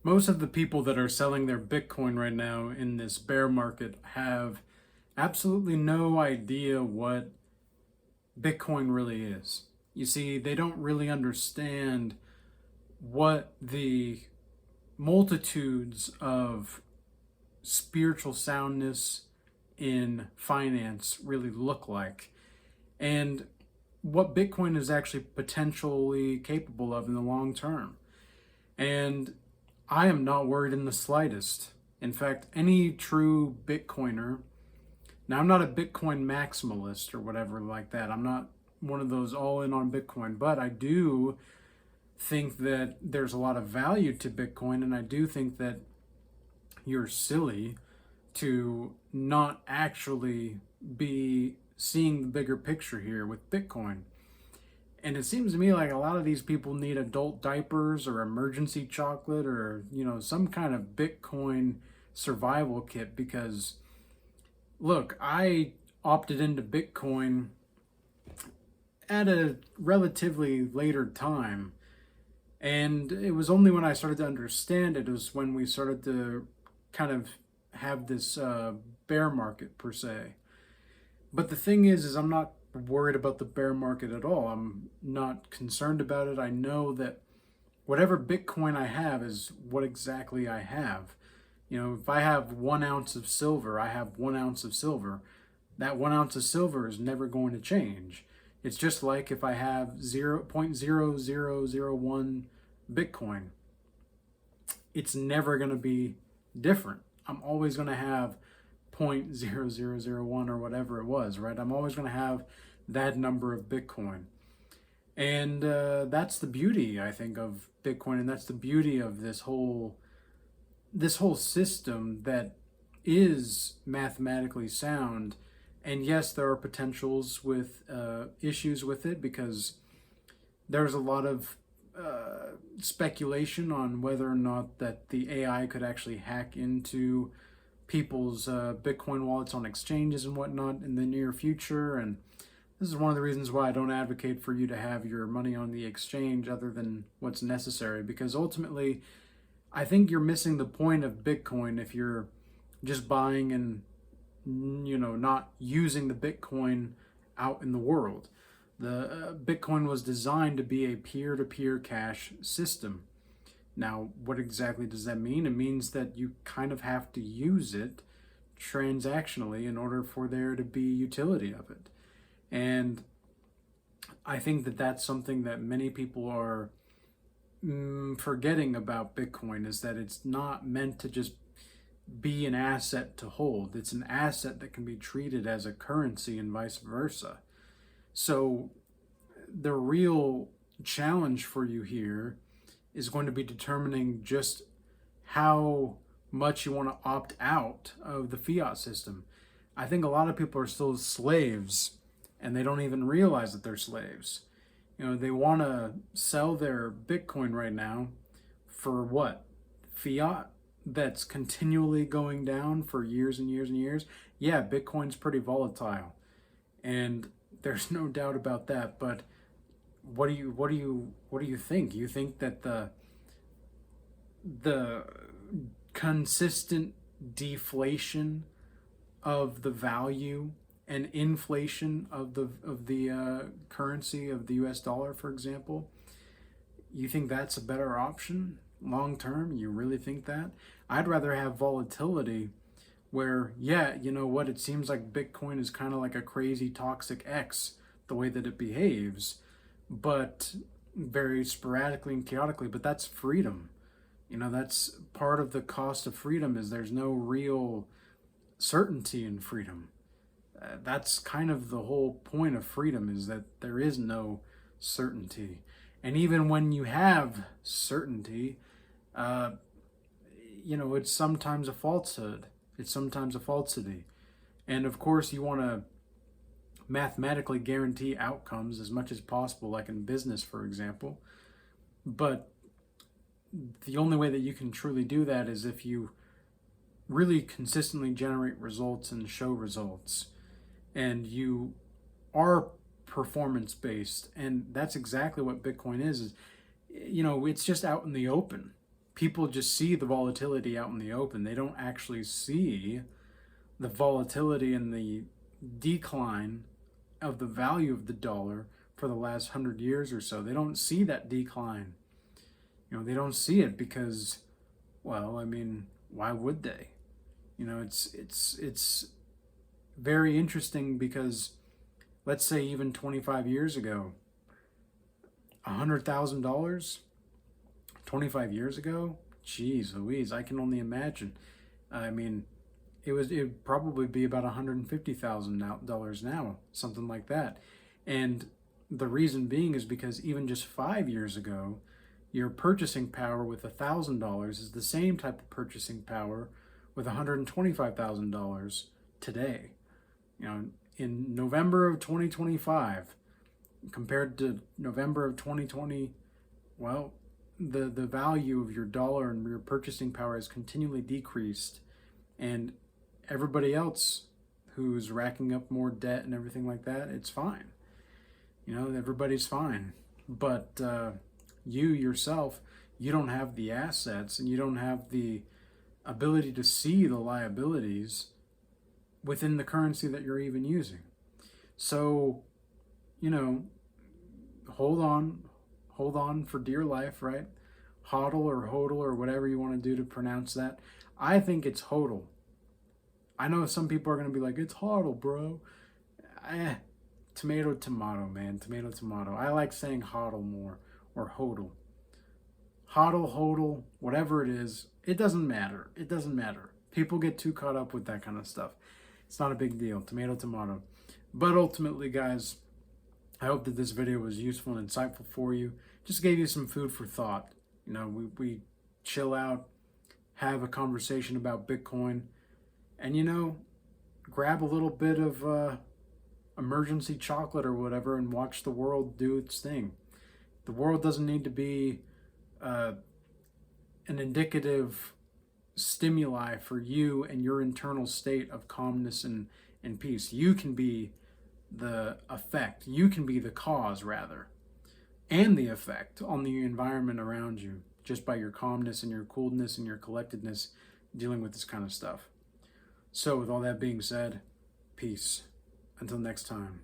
Most of the people that are selling their Bitcoin right now in this bear market have absolutely no idea what Bitcoin really is. You see, they don't really understand what the multitudes of spiritual soundness in finance really look like, and what Bitcoin is actually potentially capable of in the long term. And I am not worried in the slightest. In fact, any true Bitcoiner, now I'm not a Bitcoin maximalist or whatever like that. I'm not one of those all in on Bitcoin, but I do think that there's a lot of value to Bitcoin, and I do think that you're silly to not actually be seeing the bigger picture here with Bitcoin. And it seems to me like a lot of these people need adult diapers or emergency chocolate or, some kind of Bitcoin survival kit because, look, I opted into Bitcoin at a relatively later time. And it was only when I started to understand it was when we started to kind of have this bear market per se. But the thing is I'm not worried about the bear market at all. I'm not concerned about it. I know that whatever Bitcoin I have is what exactly I have. If I have 1 ounce of silver, I have 1 ounce of silver. That 1 ounce of silver is never going to change. It's just like if I have 0.0001 Bitcoin, it's never going to be different. I'm always going to have 0.0001 or whatever it was, right? I'm always going to have that number of Bitcoin. And that's the beauty, I think, of Bitcoin, and that's the beauty of this whole system that is mathematically sound. And yes, there are potentials with issues with it because there's a lot of speculation on whether or not that the AI could actually hack into people's Bitcoin wallets on exchanges and whatnot in the near future. And this is one of the reasons why I don't advocate for you to have your money on the exchange other than what's necessary, because ultimately, I think you're missing the point of Bitcoin if you're just buying and not using the Bitcoin out in the world. The Bitcoin was designed to be a peer-to-peer cash system. Now, what exactly does that mean? It means that you kind of have to use it transactionally in order for there to be utility of it. And I think that that's something that many people are forgetting about Bitcoin, is that it's not meant to just be an asset to hold. It's an asset that can be treated as a currency and vice versa. So the real challenge for you here is going to be determining just how much you want to opt out of the fiat system. I think a lot of people are still slaves and they don't even realize that they're slaves. They want to sell their Bitcoin right now for what? Fiat that's continually going down for years and years and years. Yeah, Bitcoin's pretty volatile, and there's no doubt about that. But what do you think? You think that the consistent deflation of the value and inflation of the currency of the U.S. dollar, for example, you think that's a better option long term? You really think that? I'd rather have volatility where, yeah, you know what, it seems like Bitcoin is kind of like a crazy toxic X, the way that it behaves, but very sporadically and chaotically, but that's freedom. That's part of the cost of freedom, is there's no real certainty in freedom. That's kind of the whole point of freedom, is that there is no certainty. And even when you have certainty, uh, it's sometimes a falsehood. It's sometimes a falsity. And of course, you want to mathematically guarantee outcomes as much as possible, like in business, for example. But the only way that you can truly do that is if you really consistently generate results and show results, and you are performance based. And that's exactly what Bitcoin is it's just out in the open. People just see the volatility out in the open. They don't actually see the volatility and the decline of the value of the dollar for the last 100 years or so. They don't see that decline. They don't see it because, well, I mean, why would they? It's very interesting because, let's say, even 25 years ago, $100,000, 25 years ago, geez Louise, I can only imagine. I mean, it'd probably be about $150,000 now, something like that. And the reason being is because even just 5 years ago, your purchasing power with $1,000 is the same type of purchasing power with $125,000 today. In November of 2025 compared to November of 2020, well, the value of your dollar and your purchasing power has continually decreased, and everybody else who's racking up more debt and everything like that, it's fine. Everybody's fine. But you yourself, you don't have the assets and you don't have the ability to see the liabilities within the currency that you're even using. So, hold on for dear life, right? Hodl or hodl or whatever you want to do to pronounce that. I think it's hodl. I know some people are going to be like, it's hodl, bro. Tomato, tomato, man. Tomato, tomato. I like saying hodl more, or hodl. Hodl, hodl, whatever it is, it doesn't matter. It doesn't matter. People get too caught up with that kind of stuff. It's not a big deal. Tomato, tomato. But ultimately, guys, I hope that this video was useful and insightful for you. Just gave you some food for thought. We chill out, have a conversation about Bitcoin, and grab a little bit of emergency chocolate or whatever and watch the world do its thing. The world doesn't need to be an indicative stimuli for you and your internal state of calmness and peace. You can be the effect. You can be the cause, rather, and the effect on the environment around you just by your calmness and your coolness and your collectedness dealing with this kind of stuff. So with all that being said, peace. Until next time.